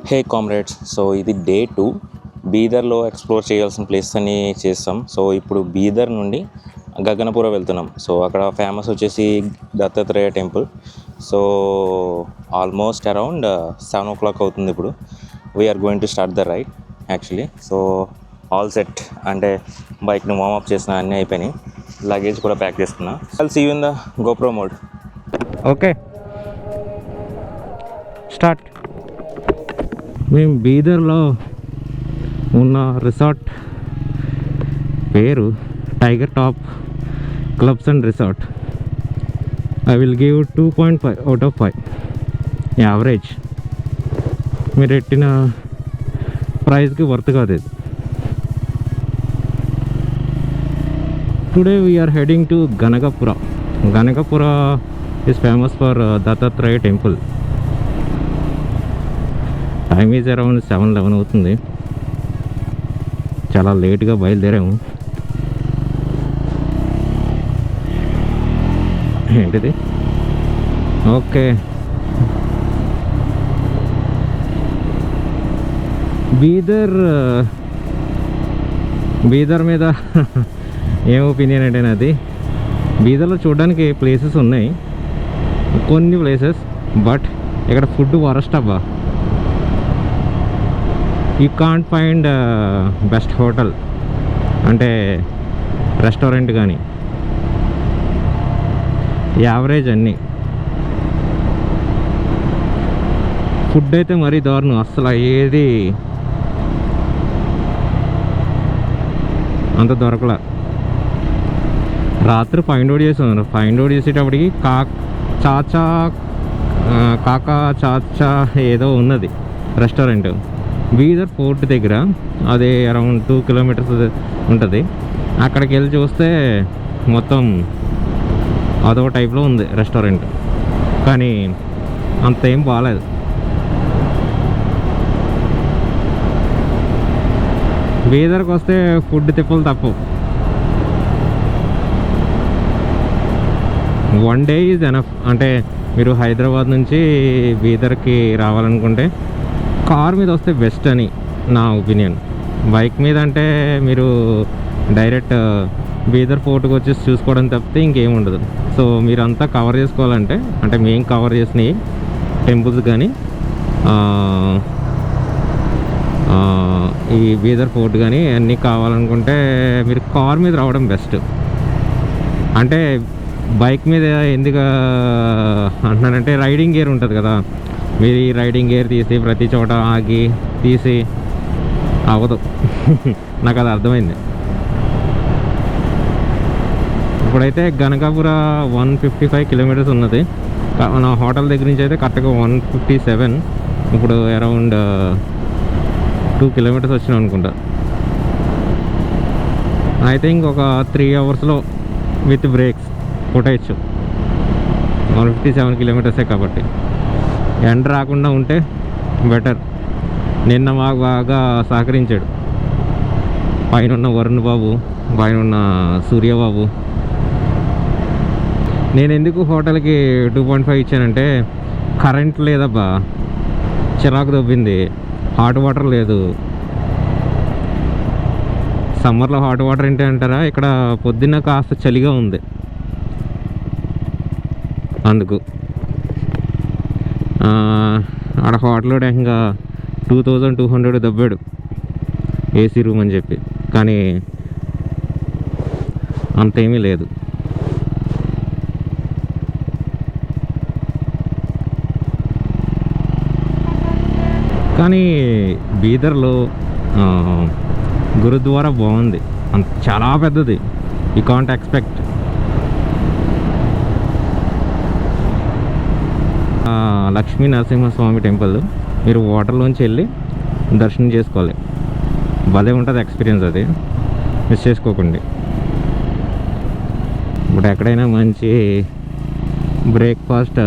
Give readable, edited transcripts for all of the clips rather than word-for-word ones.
హే comrades, so ఇది day 2 బీదర్లో explore చేయాల్సిన place అని చేస్తాం. సో ఇప్పుడు బీదర్ నుండి గగనపుర వెళ్తున్నాం. సో అక్కడ ఫేమస్ వచ్చేసి Dattatreya temple. So almost around 7 o'clock అవుతుంది. ఇప్పుడు we are going to start the ride actually. So all set, అంటే బైక్ని వార్మప్ చేసిన అన్నీ అయిపోయినాయి. లగేజ్ కూడా ప్యాక్ చేసుకున్నా. I'll see you in the GoPro mode. Okay, start. మేము బీదర్లో ఉన్న రిసార్ట్ పేరు tiger top clubs and resort. I will give 2.5 out of 5 average. మీరు పెట్టిన ప్రైస్కి వర్త్ కాదు ఇది. Today we're heading to Ganagapura. Ganagapura is famous for Dattatreya temple. Time is around 7-11 అవుతుంది. చాలా లేట్గా బయలుదేరాము. ఏంటిది? ఓకే, బీదర్ మీద ఏం ఒపీనియన్ అంటే నాది. బీదర్లో చూడడానికి ప్లేసెస్ ఉన్నాయి, కొన్ని ప్లేసెస్, బట్ ఇక్కడ ఫుడ్ వరస్ట్ అబ్బా. You can't find best hotel, అంటే రెస్టారెంట్ కానీ. యావరేజ్ అన్నీ. ఫుడ్ అయితే మరీ దారుణం, అస్సలు ఏది అంత దొరకలా. రాత్రి ఫైండ్ అవుట్ చేసాను. ఫైండ్ అవుట్ చేసేటప్పటికి కాకా చాచా ఏదో ఉన్నది రెస్టారెంట్ బీదర్ ఫోర్ట్ దగ్గర. అది అరౌండ్ 2 kilometers ఉంటుంది. అక్కడికి వెళ్ళి చూస్తే మొత్తం అదో టైప్లో ఉంది రెస్టారెంట్, కానీ అంత ఏం బాగాలేదు. బీదర్కి వస్తే ఫుడ్ తిప్పలు తప్పవు. 1 day ఈజ్ ఎనఫ్. అంటే మీరు హైదరాబాద్ నుంచి బీదర్కి రావాలనుకుంటే కార్ మీద వస్తే బెస్ట్ అని నా ఒపీనియన్. బైక్ మీద అంటే మీరు డైరెక్ట్ బీదర్ ఫోర్ట్కి వచ్చేసి చూసుకోవడం తప్పితే ఇంకేం ఉండదు. సో మీరంతా కవర్ చేసుకోవాలంటే, అంటే మేము కవర్ చేసినవి టెంపుల్స్ కానీ ఈ బీదర్ ఫోర్ట్ కానీ అన్నీ కావాలనుకుంటే మీరు కార్ మీద రావడం బెస్ట్. అంటే బైక్ మీద ఎందుకు అంటున్నానంటే రైడింగ్ గేర్ ఉంటుంది కదా, మీరు ఈ రైడింగ్ గేర్ తీసి ప్రతి చోట ఆగి తీసి అవ్వదు. నాకు అది అర్థమైంది. ఇప్పుడైతే గనకాపుర 155 kilometers ఉన్నది. మన హోటల్ దగ్గర నుంచి అయితే కరెక్ట్గా 157. ఇప్పుడు అరౌండ్ 2 kilometers వచ్చినాం అనుకుంటా. ఐ థింక్ ఒక 3 hours విత్ బ్రేక్స్ కొట్టేయచ్చు. 157 kilometers కాబట్టి ఎండ రాకుండా ఉంటే బెటర్. నిన్న మాకు బాగా సహకరించాడు పైన వరుణ్ బాబు, పైన సూర్యబాబు. నేను ఎందుకు హోటల్కి 2.5 ఇచ్చానంటే కరెంట్ లేదబ్బా, చిరాకు దొబ్బింది. హాట్ వాటర్ లేదు. సమ్మర్లో హాట్ వాటర్ ఏంటి అంటారా, ఇక్కడ పొద్దున్న కాస్త చలిగా ఉంది, అందుకు. ఆడ హోటల్ ఇంకా 2200 దబ్బాడు ఏసీ రూమ్ అని చెప్పి, కానీ అంతేమీ లేదు. కానీ బీదర్లో గురుద్వారా బాగుంది, చాలా పెద్దది. You can't expect. Lakshmi Narasimhaswamy temple మీరు వాటర్లోంచి వెళ్ళి దర్శనం చేసుకోవాలి. భలే ఉంటుంది ఎక్స్పీరియన్స్, అది మిస్ చేసుకోకండి. ఇప్పుడు ఎక్కడైనా మంచి బ్రేక్ఫాస్ట్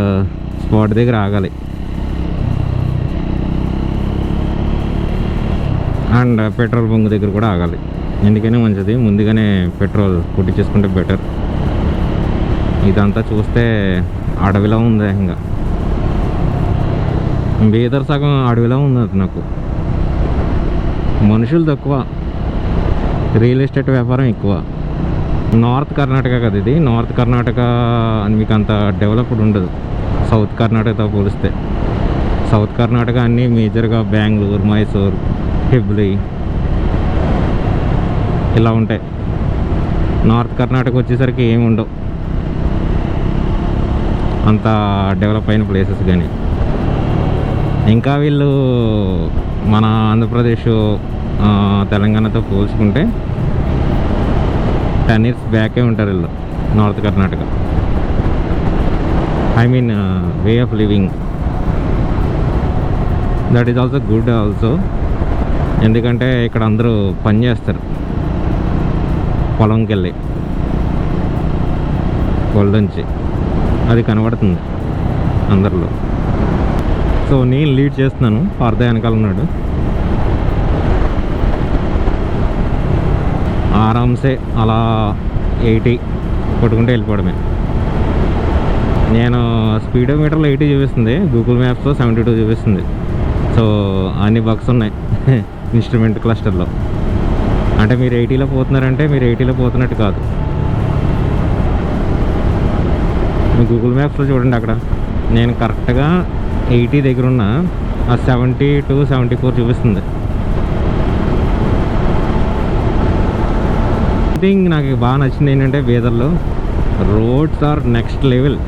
స్పాట్ దగ్గర ఆగాలి. అండ్ పెట్రోల్ బంక్ దగ్గర కూడా ఆగాలి. ఎందుకైనా మంచిది ముందుగానే పెట్రోల్ కొట్టించేసుకుంటే బెటర్. ఇదంతా చూస్తే అడవిలో ఉంది. ఇంకా బీదర్ సగం అడవిలో ఉంది నాకు. మనుషులు తక్కువ, రియల్ ఎస్టేట్ వ్యాపారం ఎక్కువ. నార్త్ కర్ణాటక కదా ఇది. నార్త్ కర్ణాటక అని మీకు అంత డెవలప్డ్ ఉండదు సౌత్ కర్ణాటకతో పోలిస్తే. సౌత్ కర్ణాటక అన్నీ మేజర్గా బెంగళూరు, మైసూర్, హుబ్లీ ఇలా ఉంటాయి. నార్త్ కర్ణాటక వచ్చేసరికి ఏమి ఉండవు అంత డెవలప్ అయిన ప్లేసెస్. కానీ ఇంకా వీళ్ళు మన ఆంధ్రప్రదేశ్, తెలంగాణతో పోల్చుకుంటే 10 years బ్యాకే ఉంటారు వీళ్ళు. North Karnataka I mean way of living, that is also good also. ఎందుకంటే ఇక్కడ అందరూ పని చేస్తారు పొలంకి వెళ్ళి, పొలంచి అది కనబడుతుంది అందరిలో. సో నేను లీడ్ చేస్తున్నాను, పార్థ వెనకాల ఉన్నాడు. ఆరామ్సే అలా 80 కొట్టుకుంటే వెళ్ళిపోవడమే. నేను స్పీడోమీటర్లో 80 చూపిస్తుంది, గూగుల్ మ్యాప్స్లో 72 చూపిస్తుంది. సో అన్ని బగ్స్ ఉన్నాయి ఇన్స్ట్రుమెంట్ క్లస్టర్లో. అంటే మీరు 80లో పోతున్నారంటే మీరు 80లో పోతున్నట్టు కాదు. మీ గూగుల్ మ్యాప్స్లో చూడండి, అక్కడ నేను కరెక్ట్గా 80 దగ్గర ఉన్న ఆ 72, 74 చూపిస్తుంది. థింగ్ నాకు బాగా నచ్చింది ఏంటంటే బీదర్లో రోడ్స్ ఆర్ నెక్స్ట్ లెవెల్.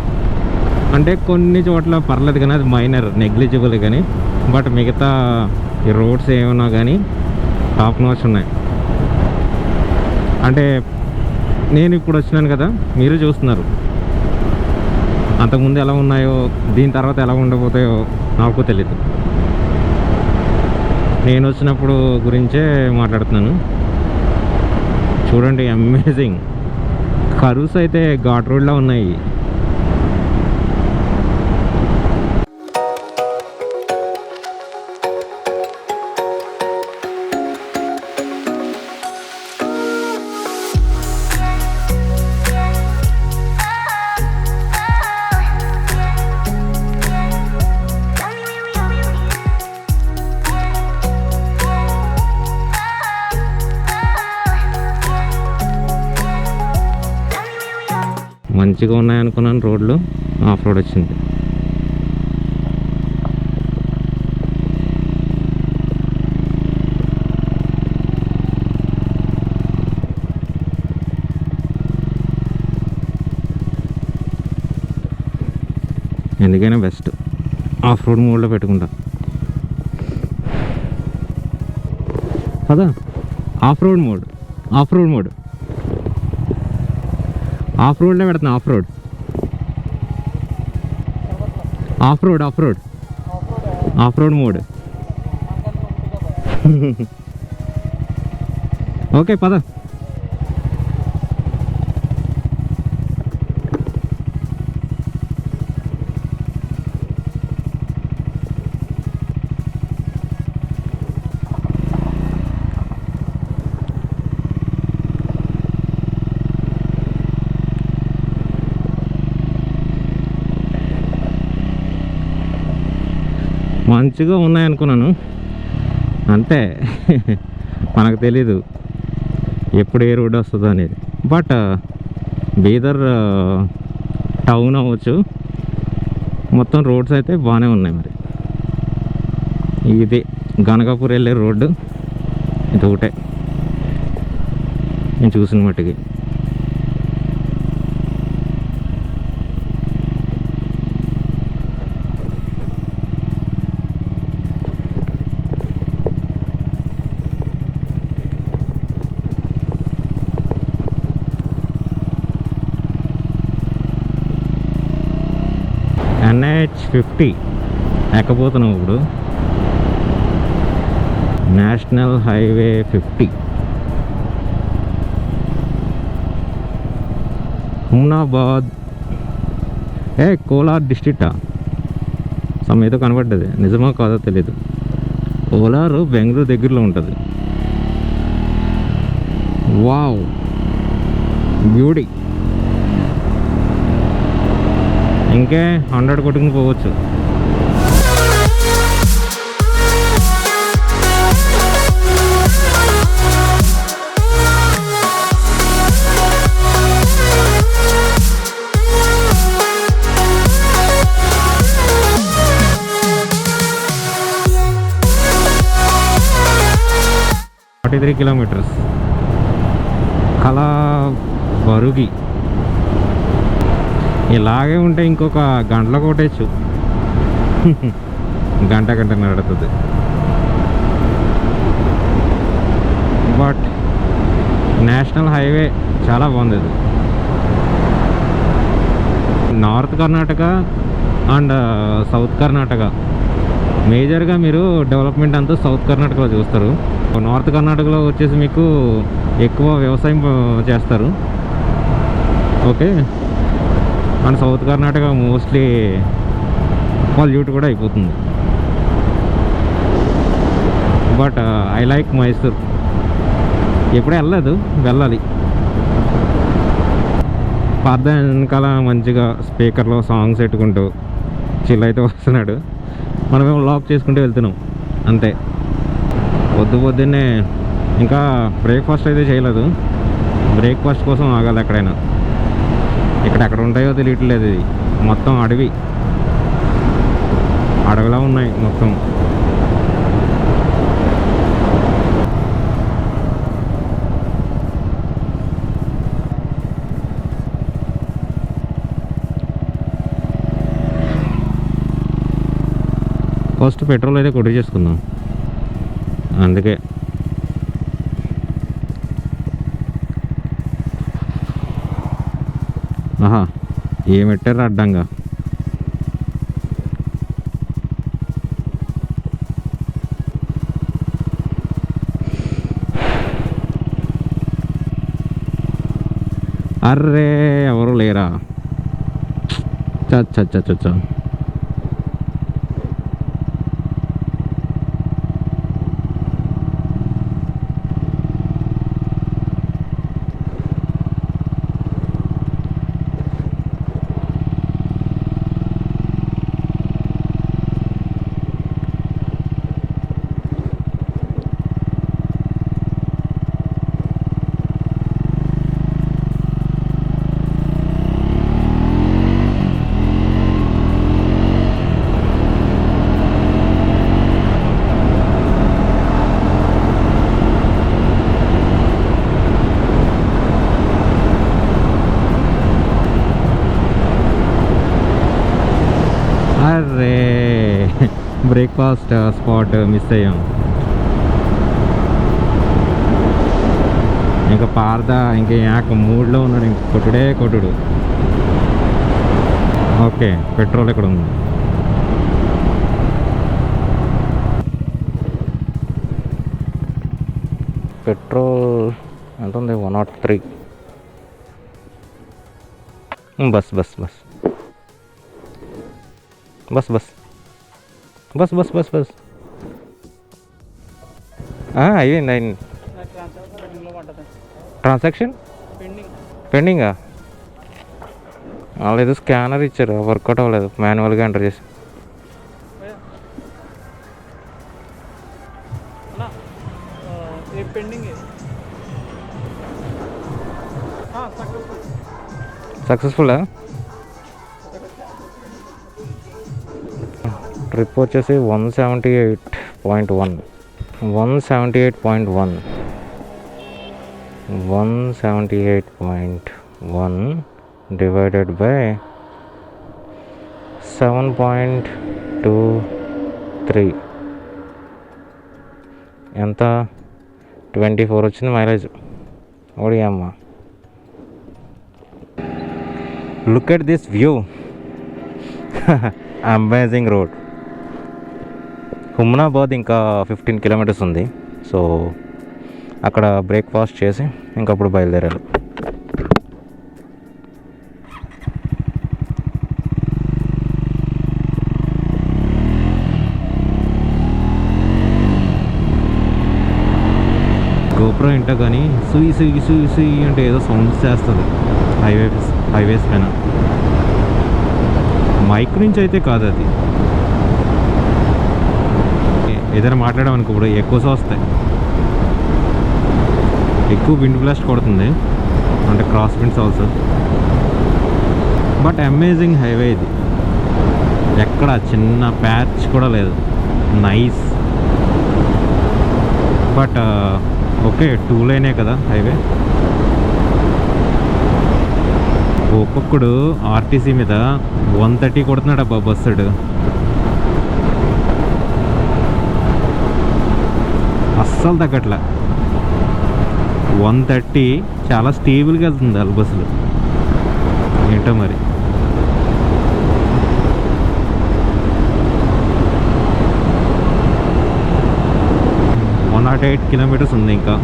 అంటే కొన్ని చోట్ల పర్లేదు కానీ అది మైనర్, నెగ్లిజిబుల్. కానీ బట్ మిగతా ఈ రోడ్స్ ఏమన్నా కానీ టాప్ నాచ్ ఉన్నాయి. అంటే నేను ఇప్పుడు వచ్చినాను కదా, మీరు చూస్తున్నారు. అంతకుముందు ఎలా ఉన్నాయో దీని తర్వాత ఎలా ఉండబోతాయో నాకు తెలియదు. నేను వచ్చినప్పుడు గురించే మాట్లాడుతున్నాను. చూడండి, అమేజింగ్. కరువుస్ అయితే ఘాట్ రోడ్లో ఉన్నాయి. మంచిగా ఉన్నాయనుకున్నాను రోడ్లు, ఆఫ్ రోడ్ వచ్చింది. ఎందుకైనా బెస్ట్ ఆఫ్ రోడ్ మోడ్లో పెట్టుకుంటా. కదా, of road mode, of road mode, of రోడ్లో పెడుతున్నా. Of road, of road, of road, of road mode. Okay పద. మంచిగా ఉన్నాయనుకున్నాను, అంతే. మనకు తెలీదు ఎప్పుడు ఏ రోడ్ వస్తుందో అనేది. బట్ బీదర్ టౌన్ అవ్వచ్చు, మొత్తం రోడ్స్ అయితే బాగానే ఉన్నాయి. మరి ఇది గనగాపూర్ వెళ్ళే రోడ్డు, ఇది ఒకటే నేను చూసిన మట్టుకి. NH50 ఎక్కబోతున్నాం ఇప్పుడు. National highway 50, Humnabad. కోలార్ డిస్ట్రిక్టా ఏదో కనబడ్డది, నిజమో కాదో తెలీదు. కోలారు బెంగళూరు దగ్గరలో ఉంటుంది. Wow, beauty. ఇంకే 100 కొట్టుకుని పోవచ్చు. 33 కిలోమీటర్స్. కళా బరుగి ఇలాగే ఉంటే ఇంకొక గంటలో కొట్టేచ్చు. గంట నడుతుంది. బట్ నేషనల్ హైవే చాలా బాగుంది ఇది. North Karnataka and south Karnataka మేజర్గా మీరు డెవలప్మెంట్ అంతా సౌత్ కర్ణాటకలో చూస్తారు. నార్త్ కర్ణాటకలో వచ్చేసి మీకు ఎక్కువ వ్యవసాయం చేస్తారు. Okay. And south Karnataka mostly pollute కూడా అయిపోతుంది. But I like Mysore. ఎప్పుడూ వెళ్ళలేదు, వెళ్ళాలి. పాత వెనకాల మంచిగా స్పీకర్లో సాంగ్స్ పెట్టుకుంటూ చిల్ అయితే వస్తున్నాడు. మనమేమో లాక్ చేసుకుంటూ వెళ్తున్నాం అంతే. పొద్దున్నే ఇంకా బ్రేక్ఫాస్ట్ అయితే చేయలేదు. బ్రేక్ఫాస్ట్ కోసం ఆగాలి ఎక్కడైనా. ఎక్కడ ఉంటాయో తెలియట్లేదు. ఇది మొత్తం అడవిలా ఉన్నాయి మొత్తం. ఫస్ట్ పెట్రోల్ అయితే కొట్టి చేసుకుందాం. అందుకే ఆహా ఏమెట్టారు అడ్డంగా. అర్రే ఎవరు లేరా? చచ్చ అర్రే బ్రేక్ఫాస్ట్ స్పాట్ మిస్ అయ్యాం. ఇంకా పార్ద ఇంకా యాక మూడ్లో ఉన్నాడు. ఇంక కొట్టుడు. ఓకే, పెట్రోల్ ఎక్కడ ఉంది? పెట్రోల్ ఎంత ఉంది? 103. బస్ అయింది. ట్రాన్సాక్షన్ పెండింగా? వాళ్ళు ఏదో స్కానర్ ఇచ్చారు, వర్కౌట్ అవ్వలేదు. మాన్యువల్గా ఎంటర్ చేసి సక్సెస్ఫుల్. ట్రిప్ వచ్చేసి 178.1 డివైడెడ్ బై 7.23 ఎంత? 24 వచ్చింది మైలేజ్. ఓడి అమ్మ. Look at this view. Amazing road. Humnabad ఇంకా 15 కిలోమీటర్స్ ఉంది. సో అక్కడ బ్రేక్ఫాస్ట్ చేసి ఇంకప్పుడు బయలుదేరాలి. గోప్రో ఏంటో కానీ సుయి అంటే ఏదో సౌండ్స్ చేస్తుంది హైవేస్ పైన. మైక్ నుంచి అయితే కాదు అది. ఏదైనా మాట్లాడామనుకో ఇప్పుడు ఎక్కువ వస్తాయి. ఎక్కువ విండ్ బ్లాస్ట్ కొడుతుంది, అంటే cross winds also. But amazing highway ఇది. ఎక్కడ చిన్న ప్యాచ్ కూడా లేదు. నైస్. బట్ ఓకే 2 లేనే కదా హైవే. ఒక్కొక్కడు ఆర్టీసీ మీద 130 కొడుతున్నాడు అబ్బా బస్సుడు. అస్సలు తగ్గట్లా. 130 చాలా స్టేబుల్గా వెళ్తుంది వాళ్ళ బస్సులు. ఏంటో మరి. నాట్ 8 కిలోమీటర్స్ ఉంది ఇంకా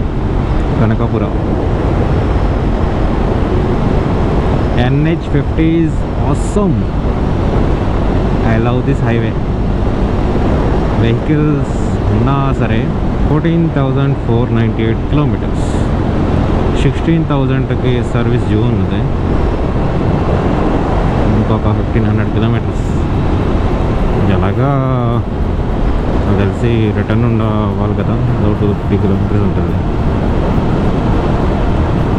కనకాపురం. NH50 is awesome. I love this highway. Vehicles ఉన్నా సరే 14,498 కిలోమీటర్స్, 16,000కి సర్వీస్ జోన్ ఉంది. ఇంకొక 1,500 కిలోమీటర్స్. ఎలాగా నాకు తెలిసి రిటర్న్ ఉండవాలి కదా, 250 కిలోమీటర్స్ ఉంటుంది.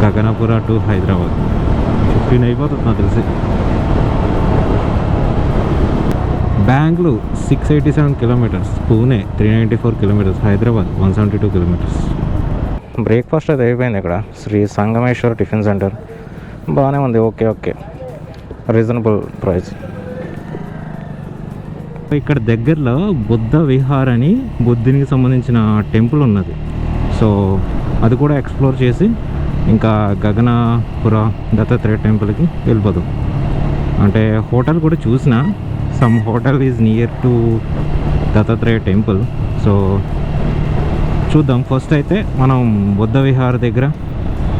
గగనపుర టు హైదరాబాద్ 15 అయిపోతుంది నాకు తెలిసి. Bengaluru 687 kilometres, Pune 394 kilometres, Hyderabad 172 kilometres. Breakfast అది అయిపోయింది ఇక్కడ. శ్రీ సంగమేశ్వర్ టిఫిన్ సెంటర్ బాగానే ఉంది. Okay reasonable price. ఇక్కడ దగ్గరలో బుద్ధ విహార్ అని బుద్ధునికి సంబంధించిన టెంపుల్ ఉన్నది. సో అది కూడా ఎక్స్ప్లోర్ చేసి ఇంకా గగనపుర దత్తాత్రేయ టెంపుల్కి వెళ్ళిపోదాం. అంటే హోటల్ కూడా చూసిన, some hotel is near to Dattatreya temple. So చూద్దాం. ఫస్ట్ అయితే మనం బుద్ధ విహార్ దగ్గర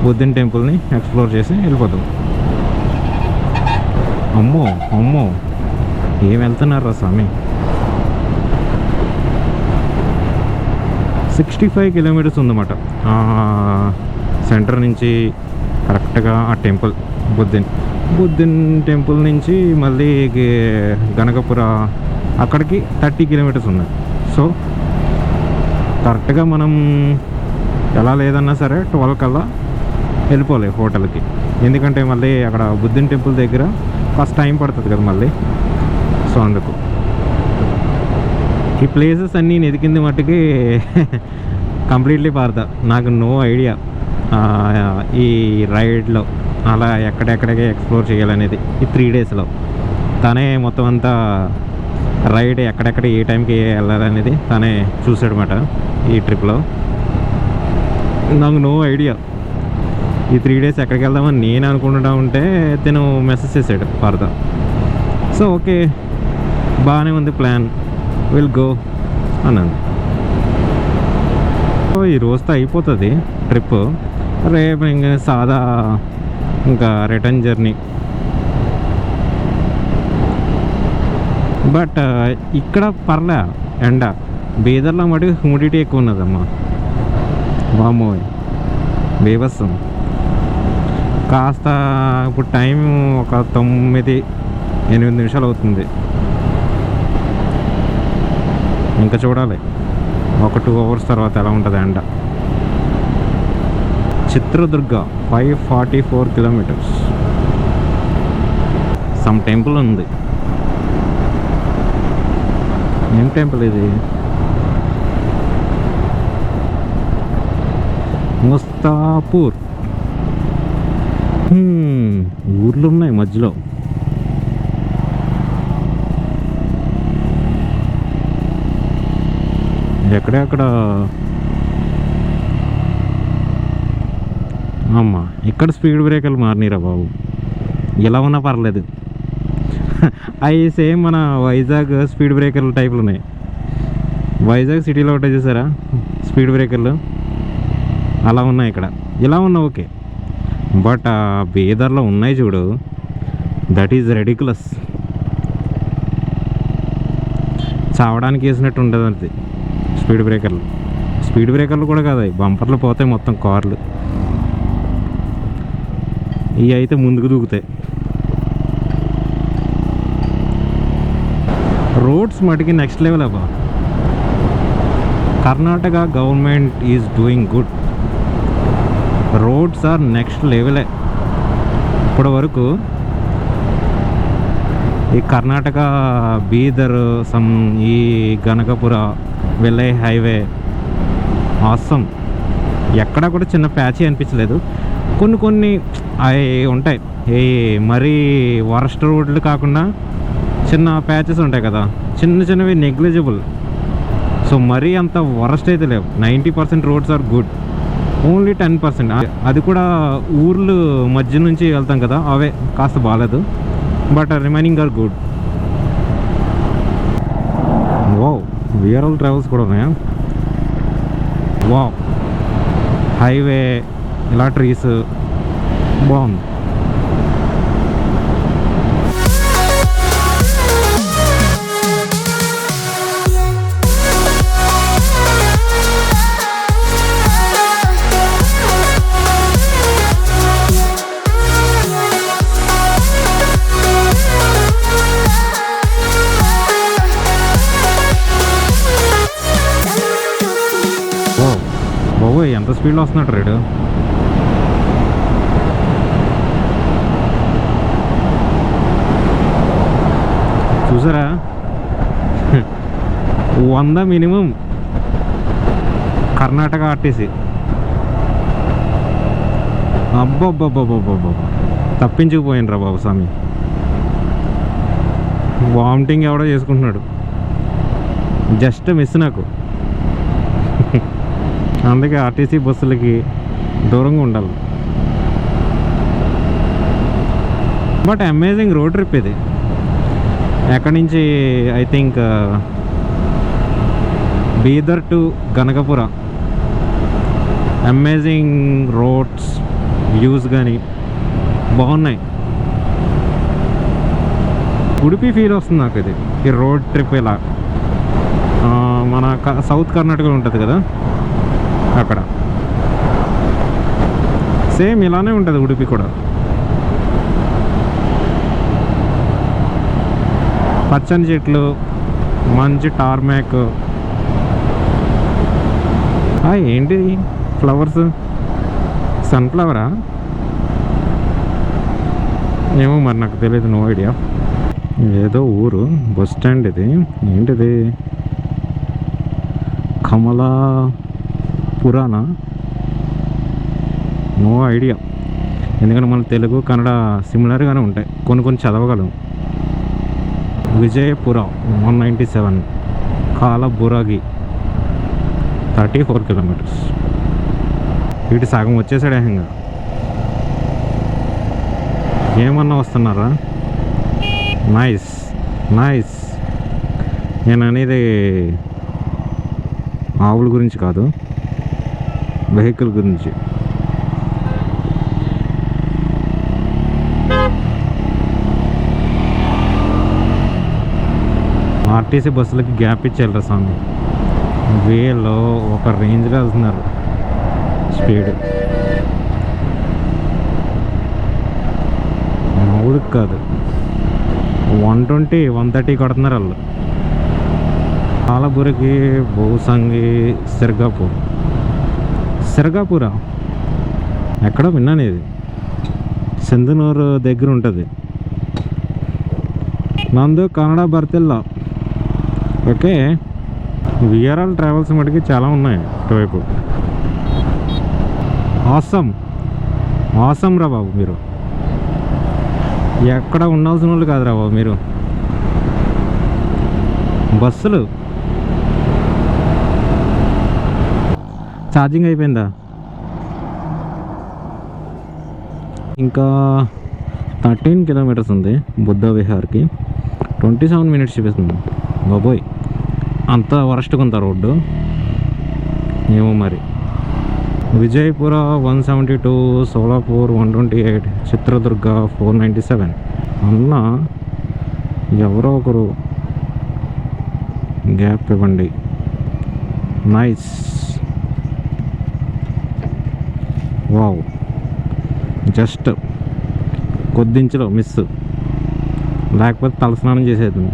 బుద్ధుని టెంపుల్ని ఎక్స్ప్లోర్ చేసి వెళ్ళిపోదాం. అమ్మో ఏం వెళ్తున్నారా స్వామి. 65 కిలోమీటర్స్ ఉందన్నమాట సెంటర్ నుంచి కరెక్ట్గా ఆ టెంపుల్. బుద్ధుని టెంపుల్ నుంచి మళ్ళీ గనకపుర అక్కడికి 30 కిలోమీటర్స్ ఉన్నాయి. సో కరెక్ట్గా మనం ఎలా లేదన్నా సరే 12 కల్లా వెళ్ళిపోలే హోటల్కి. ఎందుకంటే మళ్ళీ అక్కడ బుద్ధుని టెంపుల్ దగ్గర ఫస్ట్ టైం పడుతుంది కదా మళ్ళీ. సో అందుకు ఈ ప్లేసెస్ అన్నీ ఎదికింది మట్టుకి కంప్లీట్లీ పారదా. నాకు నో ఐడియా ఈ రైడ్లో అలా ఎక్కడెక్కడికి ఎక్స్ప్లోర్ చేయాలనేది. ఈ 3 డేస్లో తనే మొత్తం అంతా రైడ్ ఎక్కడెక్కడ ఏ టైంకి వెళ్ళాలనేది తనే చూసాడనమాట ఈ ట్రిప్లో. నాకు నో ఐడియా. ఈ 3 డేస్ ఎక్కడికి వెళ్దామని నేను అనుకుంటా ఉంటే తను మెసేజ్ చేశాడు పారదా. సో ఓకే బాగానే ఉంది ప్లాన్, విల్ గో అన్నాను. ఈ రోజుతో అయిపోతుంది ట్రిప్. రేపు ఇంకా సాదా ఇంకా రిటర్న్ జర్నీ. బట్ ఇక్కడ పర్లే ఎండ. బీదర్లో మటుకు హ్యూమిడిటీ ఎక్కువ ఉన్నదమ్మా. వామ్మో బీభత్సం. కాస్త ఇప్పుడు టైం ఒక 9-8 నిమిషాలు అవుతుంది. ఇంకా చూడాలి ఒక 2 అవర్స్ తర్వాత ఎలా ఉంటుంది ఎండ. చిత్రదుర్గ 544 కిలోమీటర్స్. సమ్ టెంపుల్ ఉంది. ఏం టెంపుల్ ఇది? ముస్తాపూర్. ఊర్లు ఉన్నాయి మధ్యలో. ఎక్కడెక్కడ అమ్మా ఇక్కడ స్పీడ్ బ్రేకర్లు మారినరా బాబు. ఎలా ఉన్నా పర్లేదు. అవి సేమ్ మన వైజాగ్ స్పీడ్ బ్రేకర్లు టైపులు ఉన్నాయి. వైజాగ్ సిటీలో ఒకటే చూసారా స్పీడ్ బ్రేకర్లు, అలా ఉన్నాయి ఇక్కడ. ఇలా ఉన్నా ఓకే, బట్ బీదర్లో ఉన్నాయి చూడు, దట్ ఈజ్ రెడిక్యులస్. చావడానికి వేసినట్టు ఉంటుంది అది స్పీడ్ బ్రేకర్లు కూడా కాదు, బంపర్లు పోతాయి మొత్తం కార్లు. ఇవి అయితే ముందుకు దూకుతాయి. రోడ్స్ మటుకి నెక్స్ట్ లెవెల్ అబ్బా. Karnataka government is doing good. Roads are next లెవెలే. ఇప్పటి వరకు ఈ కర్ణాటక బీదర్ ఈ గనకపుర వెళ్ళే హైవే ఆసమ్. ఎక్కడ కూడా చిన్న ప్యాచీ అనిపించలేదు. కొన్ని కొన్ని అవి ఉంటాయి, ఈ మరీ వరస్ట్ రోడ్లు కాకుండా చిన్న ప్యాచెస్ ఉంటాయి కదా, చిన్న చిన్నవి నెగ్లిజిబుల్. సో మరీ అంత వరస్ట్ అయితే లేవు. 90% రోడ్స్ ఆర్ గుడ్, ఓన్లీ 10%, అది కూడా ఊర్లు మధ్య నుంచి వెళ్తాం కదా, అవే కాస్త బాగాలేదు. But remaining are good. Wow, VRL Travels కూడా ఉన్నాయా? వావ్, హైవే, ఇలా ట్రీస్, బాగుంది. బాబోయ్, ఎంత స్పీడ్లో వస్తున్నాడు రేడు. చూసారా, 100 మినిమం కర్ణాటక ఆర్టీసీ. అబ్బబ్బబ్బబ్బబ్బబ్బ, తప్పించుకుపోయినరా బాబు స్వామి. వామిటింగ్ ఎవడో చేసుకుంటున్నాడు, జస్ట్ మిస్ నాకు. అందుకే ఆర్టీసీ బస్సులకి దూరంగా ఉండాలి. బట్ అమేజింగ్ రోడ్ ట్రిప్ ఇది. ఎక్కడి నుంచి, I think Bidar to Ganagapura. Amazing roads, views కానీ బాగున్నాయి. ఉడిపి ఫీల్ వస్తుంది నాకు ఇది, ఈ రోడ్ ట్రిప్. ఇలా మన సౌత్ కర్ణాటకలో ఉంటుంది కదా, అక్కడ సేమ్ ఇలానే ఉంటుంది ఉడిపి కూడా. పచ్చని చెట్లు, మంచి టార్మాక్. ఏంటి ఫ్లవర్స్, సన్ఫ్లవరా ఏమో మరి, నాకు తెలియదు, నో ఐడియా. ఏదో ఊరు, బస్ స్టాండ్ ఇది. ఏంటిది, కమలాపురానా? No idea. ఎందుకంటే మన తెలుగు కన్నడ సిమిలర్గానే ఉంటాయి, కొన్ని కొన్ని చదవగలం. విజయపుర 197, కాలబురాగి 34 కిలోమీటర్స్. వీటి సగం వచ్చేసాడు ఏకంగా. ఏమన్నా వస్తున్నారా? Nice nice. నేను అనేది ఆవుల గురించి కాదు, వెహికల్ గురించి. ఆర్టీసీ బస్సులకి గ్యాప్ ఇచ్చేయాలి స్వామి. వీళ్ళు ఒక రేంజ్లో వెళ్తున్నారు స్పీడ్. మామూలుగా కాదు, 120, 130 కొడుతున్నారు వాళ్ళు. కాలబురకి, బౌసంగి, సిర్గాపూరా ఎక్కడో విన్నాను. ఇది సింధనూరు దగ్గర ఉంటుంది. నందు కన్నడ ಬರ್ತಿಲ್ಲ. ఓకే, విఆర్ఎల్ ట్రావెల్స్ మటుకి చాలా ఉన్నాయి ఇటువైపు. ఆసమ్ రా బాబు, మీరు ఎక్కడ ఉండాల్సిన వాళ్ళు కాదురా బాబు మీరు. బస్సులు ఛార్జింగ్ అయిపోయిందా? ఇంకా 13 కిలోమీటర్స్ ఉంది బుద్ధ విహార్కి. 27 మినిట్స్ చూపిస్తుంది. బాబోయ్, అంత వరస్ట్గా ఉందా రోడ్డు ఏమో మరి. విజయపుర 172, సోలాపూర్ 128, చిత్రదుర్గ 497. అన్న ఎవరో ఒకరు గ్యాప్ ఇవ్వండి. నైస్. వావ్, జస్ట్ కొద్దించులో మిస్. లేకపోతే తలస్నానం చేసేద్దాను,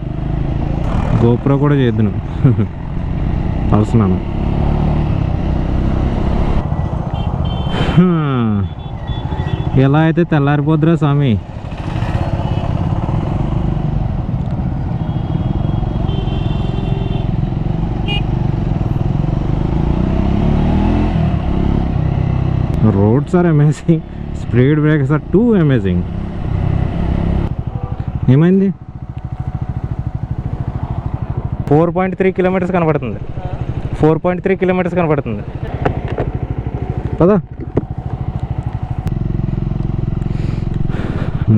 గోప్రో కూడా చేద్దాను తలస్నానం. ఎలా అయితే తెల్లారిపోద్దురా స్వామి. Roads are amazing, speed breakers are too amazing. ఏమైంది? 4.3 కిలోమీటర్స్ కనపడుతుంది, 4.3 కిలోమీటర్స్ కనపడుతుంది. పదా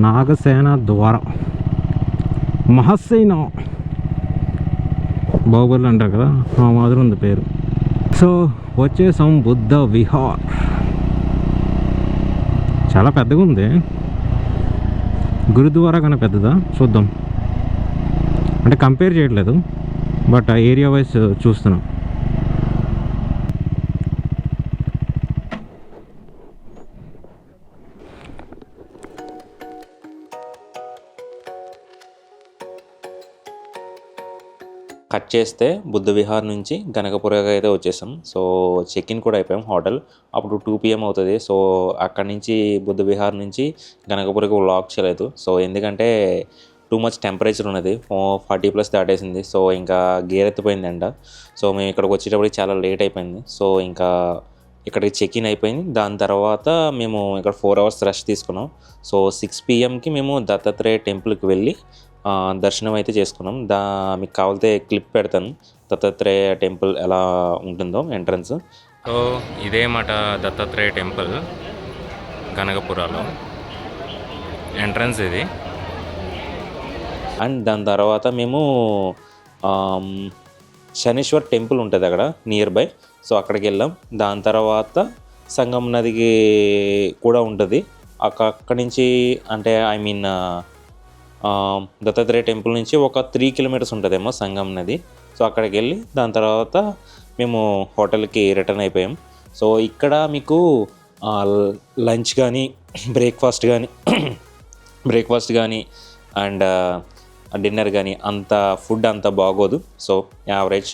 నాగసేన ద్వారం, మహాసేన బాహుబలి అంటారు కదా, ఆ మాదిరి ఉంది పేరు. సో వచ్చేసాం బుద్ధ విహార్. చాలా పెద్దగా ఉంది, గురుద్వారా కన్నా పెద్దదా చూద్దాం. అంటే కంపేర్ చేయట్లేదు, బట్ ఆ ఏరియా వైజ్ చూస్తున్నాం. కట్ చేస్తే బుద్ధ విహార్ నుంచి గనకపురగా అయితే వచ్చేసాం. సో చెక్ ఇన్ కూడా అయిపోయాం హోటల్. అప్పుడు 2 PM అవుతుంది. సో అక్కడి నుంచి బుద్ధ విహార్ నుంచి గనకపురకు వ్లాగ్ చేయలేదు. సో ఎందుకంటే టూ మచ్ టెంపరేచర్ ఉన్నది, 40+ దాటేసింది. సో ఇంకా గేర్ ఎత్తిపోయింది ఎండ. సో మేము ఇక్కడికి వచ్చేటప్పటికి చాలా లేట్ అయిపోయింది. సో ఇంకా ఇక్కడికి చెక్ ఇన్ అయిపోయింది. దాని తర్వాత మేము ఇక్కడ 4 hours రెస్ట్ తీసుకున్నాం. సో 6 PMకి మేము దత్తాత్రేయ టెంపుల్కి వెళ్ళి దర్శనం అయితే చేసుకున్నాం. మీకు కావాలితే క్లిప్ పెడతాను, దత్తాత్రేయ టెంపుల్ ఎలా ఉంటుందో ఎంట్రన్స్. సో ఇదే మాట దత్తాత్రేయ టెంపుల్ గనకపురాలో ఎంట్రన్స్ ఇది. అండ్ దాని తర్వాత మేము శనీశ్వర్ టెంపుల్ ఉంటుంది అక్కడ నియర్ బై. సో అక్కడికి వెళ్ళాం. దాని తర్వాత సంగం నదికి కూడా ఉంటుంది. అక్కడి నుంచి అంటే దత్తాత్రేయ టెంపుల్ నుంచి ఒక 3 kilometers ఉంటుందేమో సంగం నది. సో అక్కడికి వెళ్ళి దాని తర్వాత మేము హోటల్కి రిటర్న్ అయిపోయాం. సో ఇక్కడ మీకు లంచ్ కానీ బ్రేక్ఫాస్ట్ కానీ అండ్ డిన్నర్ కానీ ఫుడ్ అంత బాగోదు. So average.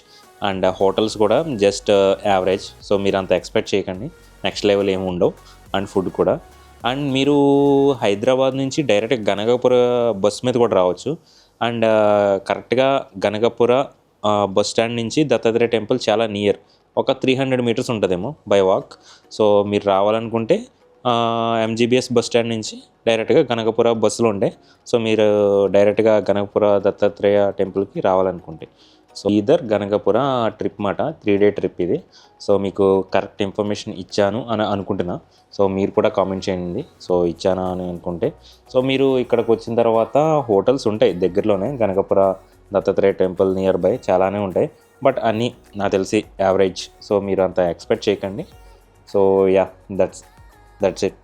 అండ్ హోటల్స్ కూడా జస్ట్ యావరేజ్. సో మీరు అంత ఎక్స్పెక్ట్ చేయకండి, నెక్స్ట్ లెవెల్ ఏమి ఉండవు. అండ్ ఫుడ్ కూడా. అండ్ మీరు హైదరాబాద్ నుంచి డైరెక్ట్ గనకపుర బస్ మీద కూడా రావచ్చు. అండ్ కరెక్ట్గా గనకపుర బస్ స్టాండ్ నుంచి దత్తాత్రేయ టెంపుల్ చాలా నియర్, ఒక 300 meters ఉంటుందేమో బై వాక్. సో మీరు రావాలనుకుంటే MGBS బస్ స్టాండ్ నుంచి డైరెక్ట్గా గనకపుర బస్సులు ఉంటాయి. సో మీరు డైరెక్ట్గా గనకపుర దత్తాత్రేయ టెంపుల్కి రావాలనుకుంటే సో ఈధర్ గనకపుర ట్రిప్ మాట, 3-day ట్రిప్ ఇది. సో మీకు కరెక్ట్ ఇన్ఫర్మేషన్ ఇచ్చాను అని అనుకుంటున్నా. సో మీరు కూడా కామెంట్ చేయండి సో ఇచ్చానా అని అనుకుంటే. సో మీరు ఇక్కడికి వచ్చిన తర్వాత హోటల్స్ ఉంటాయి దగ్గరలోనే, గనకపుర దత్తాత్రేయ టెంపుల్ నియర్ బై చాలానే ఉంటాయి. బట్ అన్నీ నాకు తెలిసి యావరేజ్. సో మీరు అంత ఎక్స్పెక్ట్ చేయకండి. So yeah, that's it.